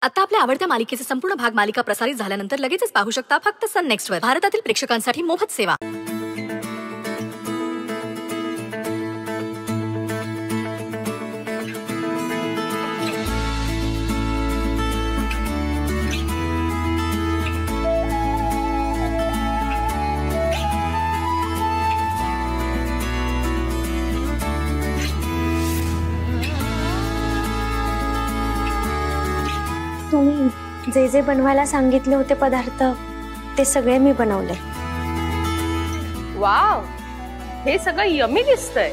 आता आपल्या आवडत्या मालिकेचे संपूर्ण भाग मालिका प्रसारित झाल्यानंतर लगेचच पाहू शकता फक्त सन नेक्स्ट वर. भारतातील प्रेक्षकांसाठी मोफत सेवा. तुम्ही जे जे बनवायला सांगितले होते पदार्थ ते सगळे मी बनवले. वाव, हे सगळं यमी दिसतंय.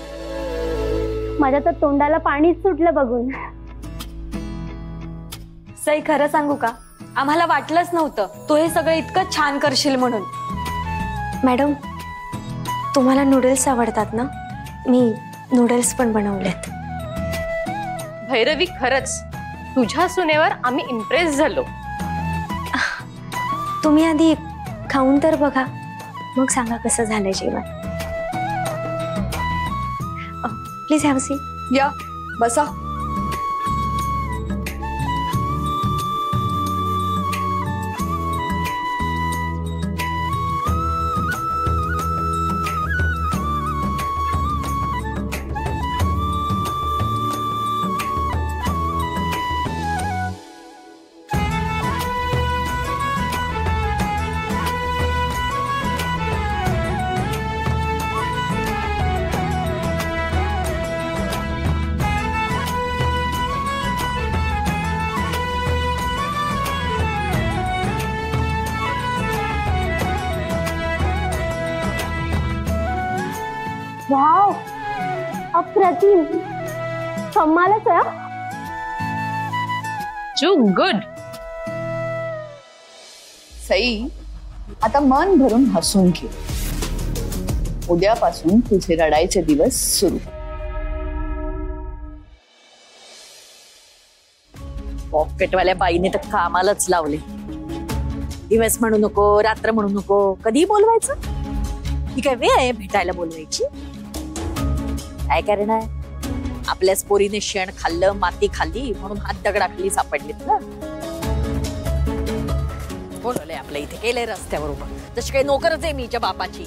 माझ्या तर तोंडाला पाणीच सुटलं बघून. सई, खरं सांगू का, आम्हाला वाटलंच नव्हतं तू हे सगळं इतकं छान करशील म्हणून. मॅडम, तुम्हाला नूडल्स आवडतात ना? मी नूडल्स पण बनवलेत. भैरवी, खरंच तुझ्या सुनेवर आम्ही इम्प्रेस झालो. तुम्ही आधी खाऊन तर बघा, मग सांगा कसं झालंय जेवण. प्लीज हॅव सी. या बसा. वाव, अप्रतिम, कमालच आहे. To good. सई, आता मन भरून हसून घे. उद्यापासून तुझे रडायचे दिवस सुरू. पॉकेटवाल्या बाईने तर कामालाच लावले. दिवस म्हणू नको, रात्र म्हणू नको, कधी बोलवायचं. ही काय वेळ आहे भेटायला बोलवायची? काय करणार, आपल्याच पोरीने शेण खाल्लं, माती खाल्ली म्हणून हात दगडाखाली सापडलेत ना. बोलवलंय आपल्या इथे, केलंय रस्त्यावर उभं. तशी काही नोकरच आहे मी हिच्या बापाची.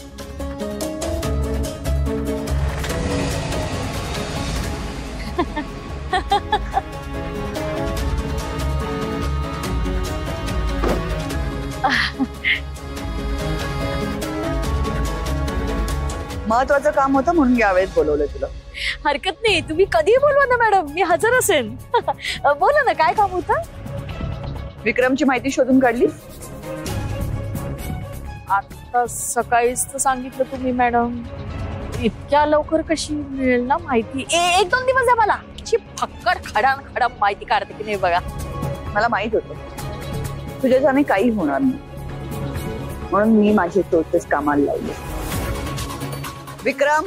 महत्वाचं काम होतं म्हणून यावेळेस बोलवलं तुला. हरकत नाही, तुम्ही कधी बोलवा ना मॅडम, मी हजर असेन. बोला ना, काय काम होतं? विक्रमची माहिती शोधून काढली. आता सकाळीच तर सांगितलं तुम्ही मॅडम. इतक्या लवकर कशी मिळेल ना माहिती? एक दोन दिवस द्या मला. फक्कड खडा माहिती काढते की नाही बघा. मला माहित होतं तुझ्याच्याने काही होणार नाही, म्हणून मी माझे सोर्सेस कामाला लावले. विक्रम,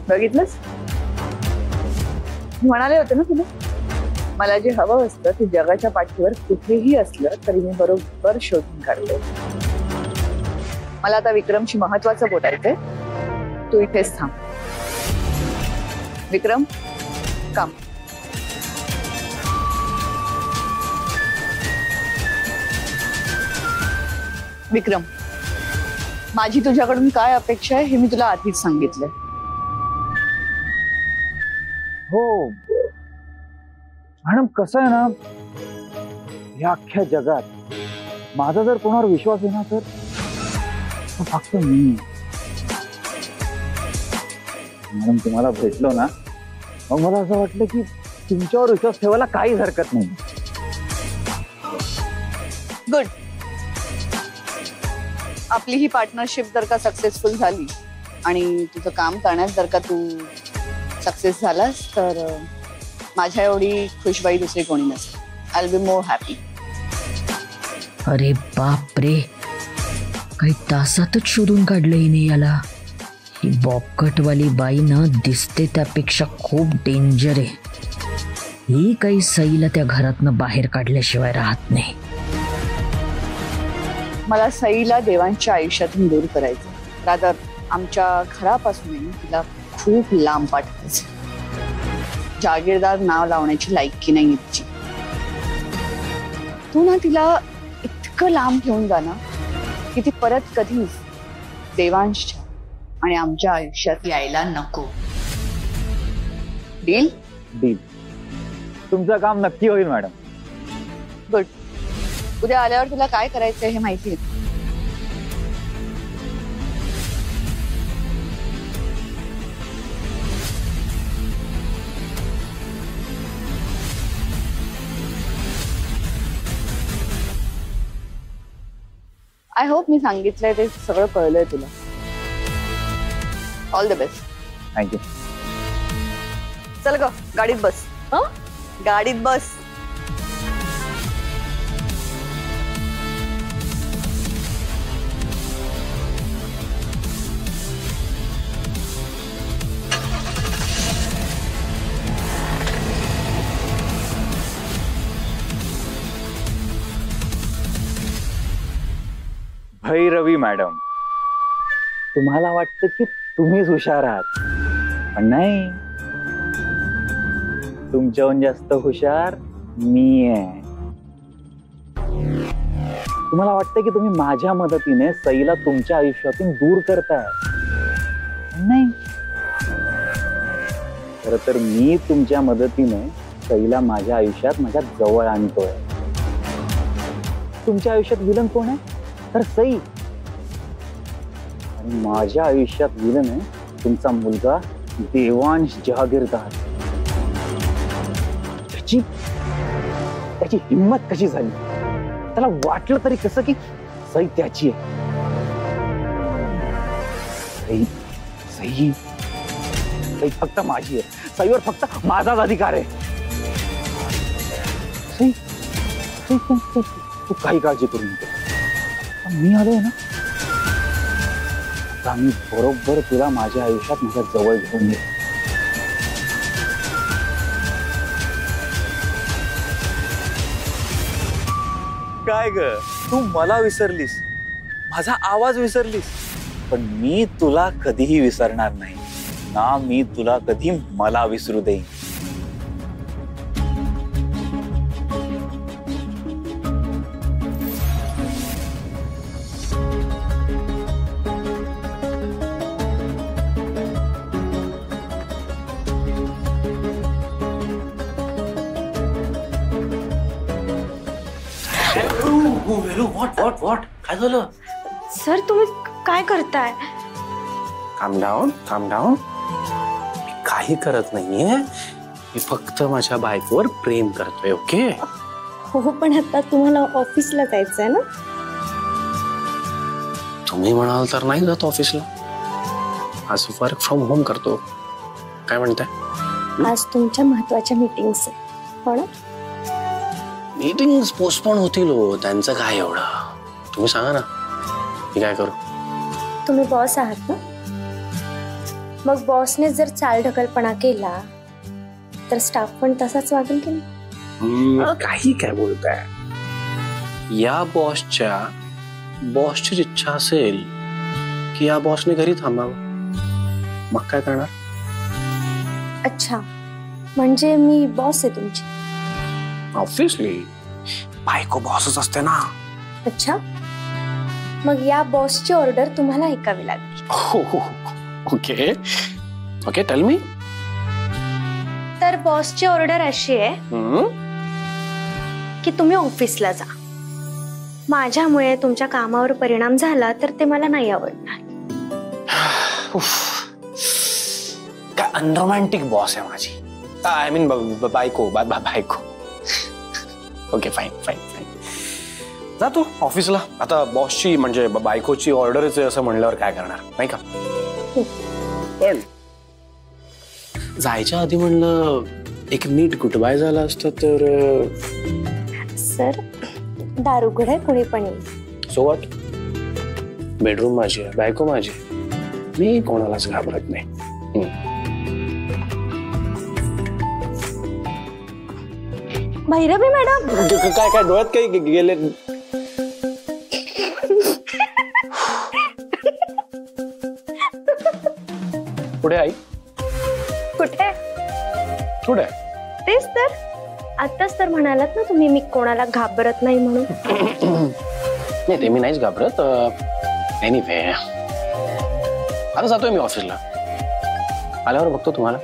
बघितलंस, म्हणाले होते ना तुला, मला जे हवं असतं ते जगाच्या पाठीवर कुठेही असलं तरी मी बरोबर शोधून काढते. मला आता विक्रमशी महत्वाचं बोलायचंय. तू इथेच थांब. विक्रम, काम. विक्रम, माझी तुझ्याकडून काय अपेक्षा आहे हे मी तुला आधीच सांगितलंय. हो मॅडम, कसं आहे ना, या अख्ख्या जगात माझा जर कोणावर विश्वास आहे ना तर फक्त मी. मॅडम, तुम्हाला भेटलो ना, मग मला असं वाटलं की तुमच्यावर विश्वास ठेवायला काहीच हरकत नाही. गुड. आपली ही पार्टनरशिप जर का सक्सेसफुल झाली आणि तुझं काम करण्यात जर का तू सक्सेस झालास तर माझ्या एवढी खुशबाई दुसरी कोणी नसेल. I will be more happy. अरे बाप रे, काही तासातच शोधून काढलं हिने याला. ही बॉबकटवाली बाई ना दिसते त्यापेक्षा खूप डेंजर आहे. ही काही सईला त्या घरातनं बाहेर काढल्याशिवाय राहत नाही. मला सईला देवांच्या आयुष्यातून दूर करायचं, रादर आमच्या घरापासून तिला खूप लांब पाठवायचं. जागीरदार नाव लावण्याची लायकी नाही तिची. तू ना तिला इतकं लांब घेऊन जा ना की ती परत कधीच देवांशच्या आणि आमच्या आयुष्यात यायला नको. डील? डील. तुमचं काम नक्की होईल मॅडम. गुड. उद्या आल्यावर तुला काय करायचंय हे माहिती आहे. आय होप मी सांगितलंय ते सगळं कळलंय तुला. All the best. थँक्यू. चल ग गाडीत बस. गाडीत बस. भैरवी मॅडम, तुम्हाला वाटतं की तुम्हीच हुशार आहात, पण नाही. तुमच्याहून जास्त हुशार मी आहे. तुम्हाला वाटतं की तुम्ही माझ्या मदतीने सईला तुमच्या आयुष्यातून दूर करताय, पण नाही. खरं तर मी तुमच्या मदतीने सईला माझ्या आयुष्यात माझ्या जवळ आणतोय. तुमच्या आयुष्यात विलन कोण आहे? तर सई. आणि माझ्या आयुष्यात विलन आहे तुमचा मुलगा देवांश जहागीरदार. त्याची हिंमत कशी झाली? त्याला वाटलं तरी कसं की सई त्याची आहे. सई फक्त माझी आहे. सईवर फक्त माझाच अधिकार आहे. सई तू काही काळजी करू नको. मी आलोय ना, आता मी बरोबर तुला माझ्या आयुष्यात माझ्या जवळ घेऊन येईल. काय ग, तू मला विसरलीस, माझा आवाज विसरलीस, पण मी तुला कधीही विसरणार नाही ना. मी तुला कधी मला विसरू देईन. व्हॉट काय झालं? सर तुम्ही काय करताय? काम डाऊन. मी काही करत नाहीये. मी फक्त माझ्या बायकोवर प्रेम करतोय. ओके. हो पण आता तुम्हाला ऑफिसला जायचंय ना? तुम्ही म्हणाल तर नाही जात ऑफिसला. आज वर्क फ्रॉम होम करतो. काय म्हणताय? आज तुमच्या महत्वाच्या मीटिंग्स हो ना? मीटिंग पोस्टपोन होतील हो, त्यांचं काय एवढं. तुम्ही सांगा ना, मी काय करू? तुम्ही बॉस आहात ना, मग बॉसने जर चालढकलपणा केला तर स्टाफ पण तसाच वागेल की नाही? काही काय बोलताय? या बॉसची इच्छा असेल की या बॉसने घरी थांबावं, मग काय करणार? अच्छा, म्हणजे मी बॉस आहे तुमची? ऑब्विसली, बायको बॉसच असते ना. अच्छा, मग या बॉसची ऑर्डर तुम्हाला ऐकावी लागेल. Okay okay, tell me. तर बॉसची ऑर्डर अशी आहे की तुम्ही ऑफिसला जा. माझ्यामुळे तुमच्या कामावर परिणाम झाला तर ते मला नाही आवडणार. काय अनरोमॅन्टिक बॉस आहे माझी. आय मीन बायको. Okay fine. जातो ऑफिसला. आता बॉसची म्हणजे बायकोची ऑर्डरच आहे असं म्हणल्यावर काय करणार, नाही का? पण जायच्या आधी म्हणलं एक नीट गुड बाय झाला असतं तर. सर, दार उघड आहे, कोणी पण येईल. So what? बेडरूम माझी आहे, बायको माझी. मी कोणालाच घाबरत नाही. भैरवी मॅडम. काय काय डोळ्यात काही गेले? पुढे आई कुठे? पुढे तेच तर, आताच तर म्हणालात ना तुम्ही मी कोणाला घाबरत नाही म्हणून. नाही ते मी नाहीच घाबरत. एनिवे आता जातोय मी ऑफिसला. आल्यावर बघतो तुम्हाला,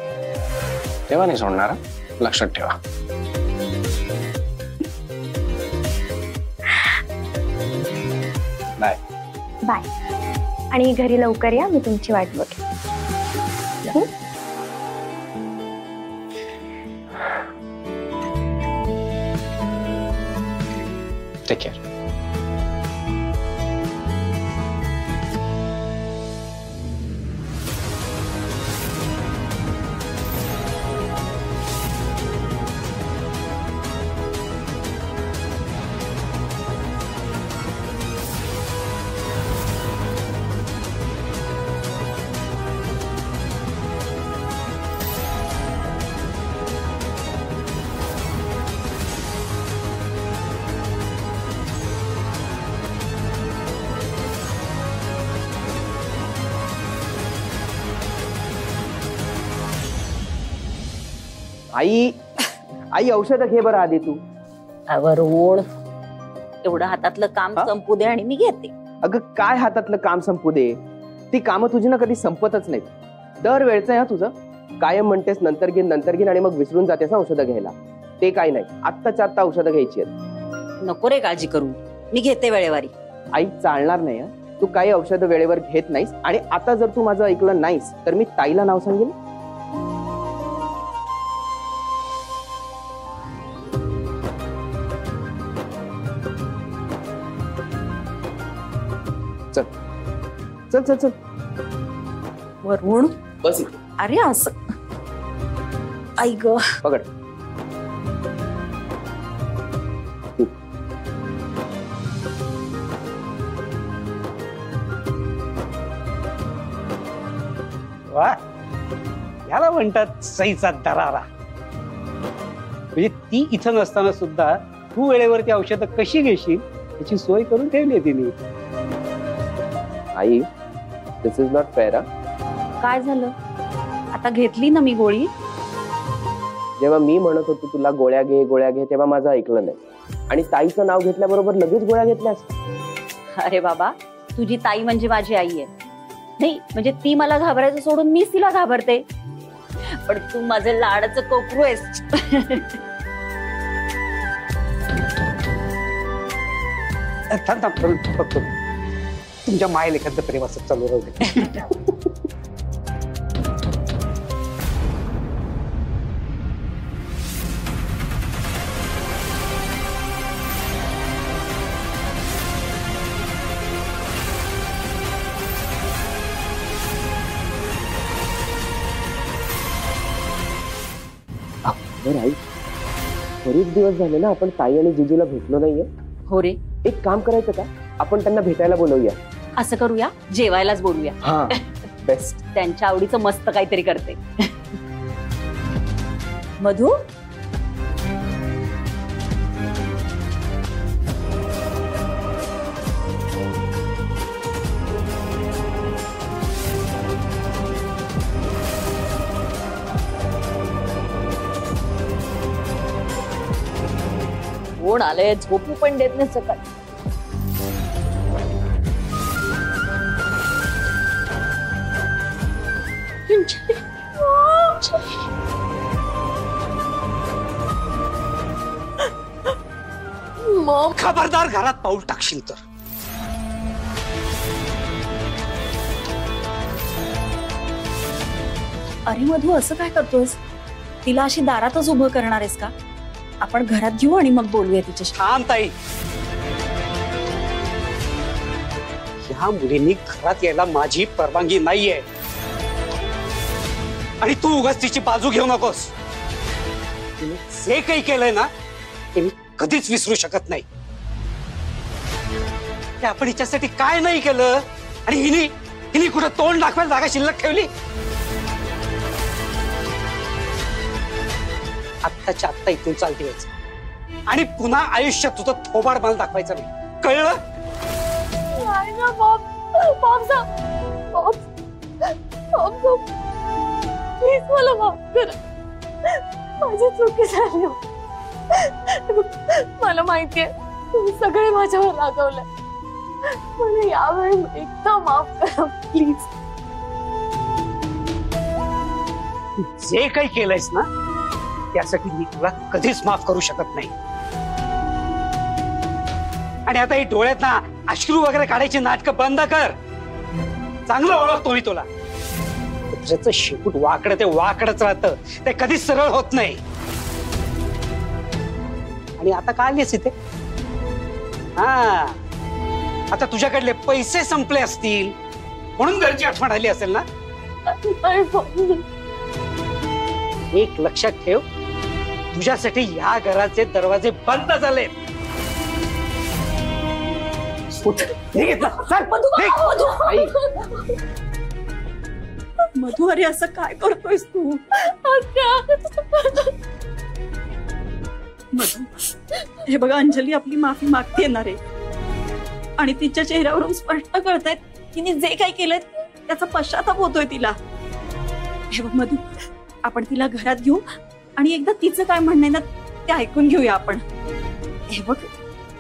तेव्हा नाही सोडणार, लक्षात ठेवा. Bye bye. आणि घरी लवकर या, मी तुमची वाट बघेन. Take care. आई आई औषध घे बरं आधी तू. वरुण, एवढं हातातलं काम हा? संपू दे आणि मी घेते. अगं काय हातातलं काम संपू दे, ती कामं तुझी ना कधी संपतच नाहीत. दर वेळचं आहे तुझं. कायम म्हणतेस नंतर घेईन आणि मग विसरून जातेस ना औषधं घ्यायला. ते काय नाही, आत्ताच्या आत्ता औषधं घ्यायची आहेत. नको रे काळजी करू, मी घेते वेळेवारी. आई चालणार नाही. तू काही औषधं वेळेवर घेत नाहीस आणि आता जर तू माझं ऐकलं नाहीस तर मी ताईला नाव सांगेन. चल चल चल चल. वरुण, बस इथे. अरे असं आई ग. पकड. वा, याला म्हणतात सईचा दरारा. म्हणजे ती इथं नसताना सुद्धा तू वेळेवरती औषधं कशी घेशील याची सोय करून ठेवली आहे तिने. आई, दिस इज नॉट फेअर. काय झालं? आता घेतली ना मी गोळी. जेव्हा मी म्हणत होतो तुला गोळ्या घे तेव्हा माझं ऐकलं नाही आणि ताईचं नाव घेतल्याबरोबर लगेच गोळ्या घेतल्यास. अरे बाबा, तुझी ताई म्हणजे माझी आई आहे. नाही म्हणजे ती मला घाबरायचं सोडून मीच तिला घाबरते. पण तू माझं लाडाचं कोकरू आहेस. थांब थांब बघतो. तुमच्या मायलेखांचं प्रेम असं चालू राहू दे. बरं आई, बरेच दिवस झाले ना आपण ताई आणि जिजूला भेटलो नाहीये. हो रे, एक काम करायचं का, आपण त्यांना भेटायला बोलवूया. असं करूया, जेवायलाच बोलूया. हा बेस्ट. त्यांच्या आवडीचं मस्त काहीतरी करते. मधू, कोण आलंय? झोपू पण देत नाही सकाळी. खबरदार घरात पाऊल टाकशील तर. अरे मधू, असं काय करतोस? तिला अशी दारातच उभं करणार आहेस का? आपण घरात घेऊ आणि मग बोलूया तिच्याशी. छान ताई, ह्या मुलींनी घरात यायला माझी परवानगी नाहीये आणि तू उगाच तिची बाजू घेऊ नकोस. तिने जे काही केलंय ना ते मी कधीच विसरू शकत नाही. ते आपण हिच्यासाठी काय नाही केलं आणि हिने कुठं तोंड दाखवायला जागा शिल्लक ठेवली. आत्ताच्या आत्ता इथून चालते. आणि पुन्हा आयुष्यात तुझं थोबाड मला दाखवायचं नाही, कळलं? नाही ना बॉब, प्लीज मला माफ करा, माझी चुकी झाली. मला माहितीये तुम्ही सगळे माझ्यावर रागवलंय, मला यावेळी एकदा माफ करा प्लीज. जे काही केलंयस ना त्यासाठी मी तुला कधीच माफ करू शकत नाही. आणि आता ही डोळ्यात ना अश्रू वगैरे काढायची नाटकं बंद कर. चांगलं ओळखतो मी तुला. तुझं शेपूट वाकडं ते वाकडच राहतं, ते कधीच सरळ होत नाही. आणि आता का आलीस इथे? हा, आता तुझ्याकडले पैसे संपले असतील म्हणून घरची आठवण आली असेल ना? एक लक्षात ठेव, तुझ्यासाठी या घराचे दरवाजे बंद झाले. मधु, अरे असं काय करतोयस तू? मधु, हे बघा, अंजली आपली माफी मागते येणार आहे आणि तिच्या चेहऱ्यावरून स्पष्ट कळतायत तिने जे काही केलंय त्याचा पश्चाताप होतोय तिला. हे बघ मधु, आपण तिला घरात घेऊ आणि एकदा तिचं काय म्हणणं आहे ना ते ऐकून घेऊया आपण. हे बघ,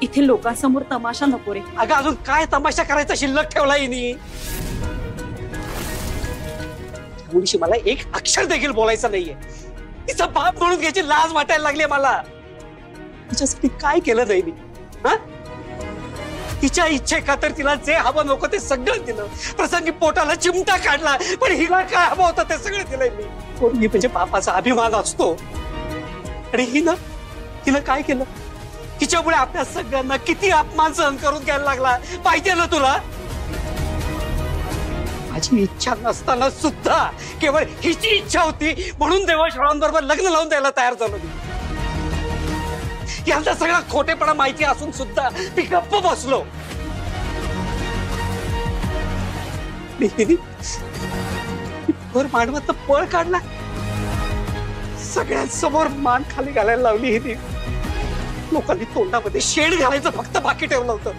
इथे लोकांसमोर तमाशा नको रे. अगं अजून काय तमाशा करायचा शिल्लक ठेवला हिनी? मुलीशी मला एक अक्षर देखील बोलायचं नाहीये. तिचा बाप म्हणून घ्यायची लाज वाटायला लागली मला. तिच्यासाठी काय केलं नाही मी? हा, तिच्या इच्छेखातर तिला जे हवं नको ते सगळं दिलं. प्रसंगी पोटाला चिमटा काढला, पण हिला काय हवं होतं ते सगळं दिलंय मी. पोरगी म्हणजे बापाचा अभिमान असतो. आणि हिनं काय केलं? हिच्यामुळे आपल्या सगळ्यांना किती अपमान सहन करून घ्यायला लागला पाहिजे ना तुला? माझी इच्छा नसताना सुद्धा केवळ हिची इच्छा होती म्हणून देवाशरावांबरोबर लग्न लावून द्यायला तयार झालो मी. यांचा सगळा खोटेपणा माहिती असून सुद्धा मी गप्प बसलो. भर मांडवात पळ काढला, सगळ्यांसमोर मान खाली घालायला लावली. हिने लोकांनी तोंडामध्ये शेड घालायचं फक्त बाकी ठेवलं होतं.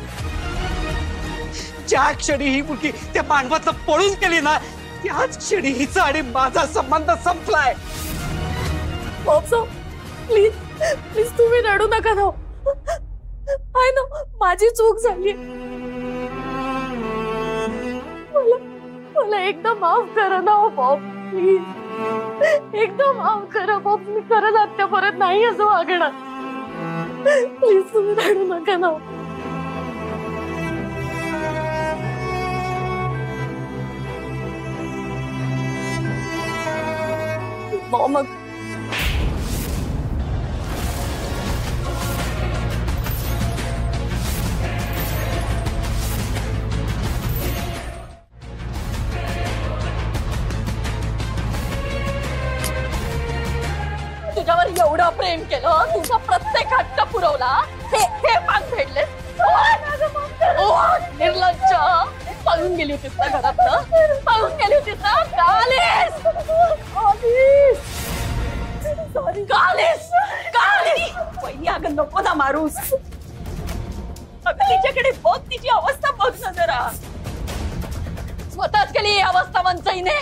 ज्या क्षणी ही मुलगी त्या मांडवातनं पळून गेली ना त्याच क्षणी हिचा आणि माझा संबंध संपलाय. प्लीज प्लीज तुम्ही रडू नका ना. आय नो माझी चूक झाली. मला एकदा माफ करा ना बॉब, प्लीज एकदा माफ करा बॉब. मी खरंच आत्या परत नाही असं वागणार. प्लीज तुम्ही रडू नका ना. मग तुझ्यावर एवढं प्रेम केलं, तुझा प्रत्येक हट्ट पुरवला, हे मान फेडले. निर्लज्ज, पळून गेली होतीस ना घरातनं? पळून गेली होतीस ना? वहिनी, अगं नको ना मारूस. अगं तिच्याकडे बघ, तिची अवस्था बघ ना जरा. स्वतःच केली ही अवस्था वंचईने.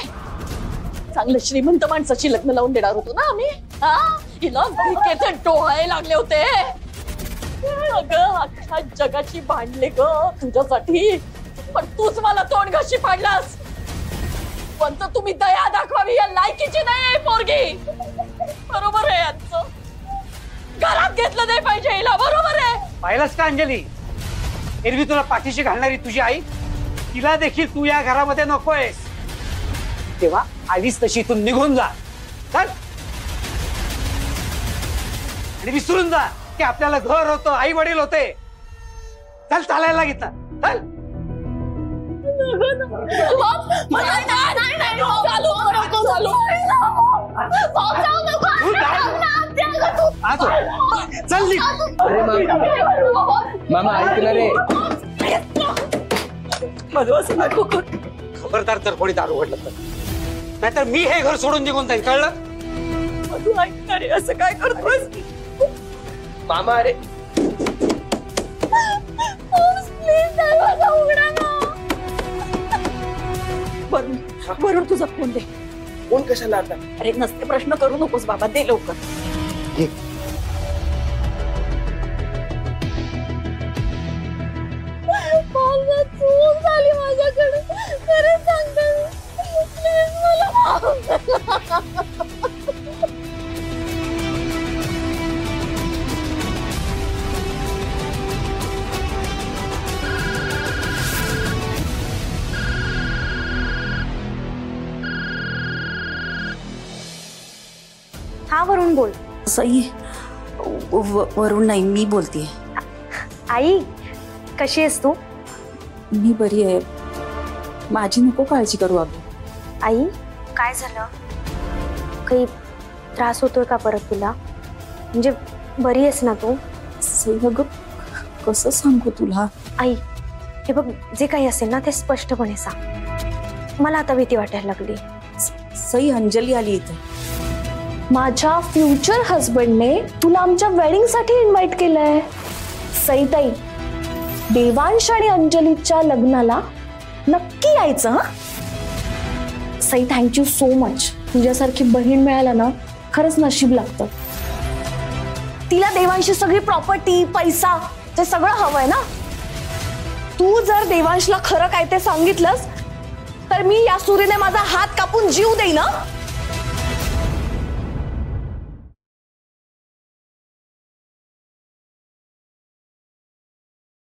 चांगलं श्रीमंत माणसाची लग्न लावून देणार होतो ना आम्ही. हिला भिकेचे डोळे लागले होते. अगं अख्ख्या जगाची भांडले ग तुझ्यासाठी, पण तूच मला तोंड घशी पाडलास. पण तुम्ही दया दाखवावी या लायकीची नाही पोरगी. बरोबर आहे यांचं. घरात घेतलं नाही पाहिजे हिला. बरोबर आहे. पाहिलंस का अंजली, एरवी तुला पाठीशी घालणारी तुझी आई, तिला देखील तू या घरामध्ये नकोयस. तेव्हा आलीस तशी इथून निघून जा. चल, आणि विसरून जा की आपल्याला घर होतं, आई वडील होते. चल, चालायला लागितलं. चल. चल. मामा ऐकलं रे. खबरदार जर कोणी दारू ओढलं तर, नाहीतर मी हे घर सोडून निघून जाईल. कळलं? मधू ऐकणार, असं काय करतोस? मामा अरे वरून तुझा फोन दे. कोण कशाला आता? अरे नसते प्रश्न करू नकोस बाबा, दे लवकर. चूक झाली माझ्याकडे, खरंच सांगते. Please मला माफ करा. हा वरून बोल. सई, वरून नाही, मी बोलतेय. आई कशी आहेस तू? मी बरी आहे. माझी नको काळजी करू अगं. आई काय झालं? काही त्रास होतोय का परत तुला? म्हणजे बरी आहेस ना तू? सई अगं, कसं सांगू तुला? आई हे बघ, जे काही असेल ना ते स्पष्टपणे सांग. मला आता भीती वाटायला लागली. सई, अंजली आली इथे. माझ्या फ्युचर हजबंडने तुला आमच्या वेडिंग साठी इन्व्हाइट केलंय. सईताई, देवांश आणि अंजलीच्या लग्नाला नक्की यायचं. हा सई, थँक्यू सो मच. तुझ्यासारखी बहीण मिळायला ना खरंच नशीब लागतं. तिला देवांशी सगळी प्रॉपर्टी, पैसा, ते सगळं हवंय ना. तू जर देवांशला खरं काय ते सांगितलंस तर मी या सुरीने माझा हात कापून जीव देईन.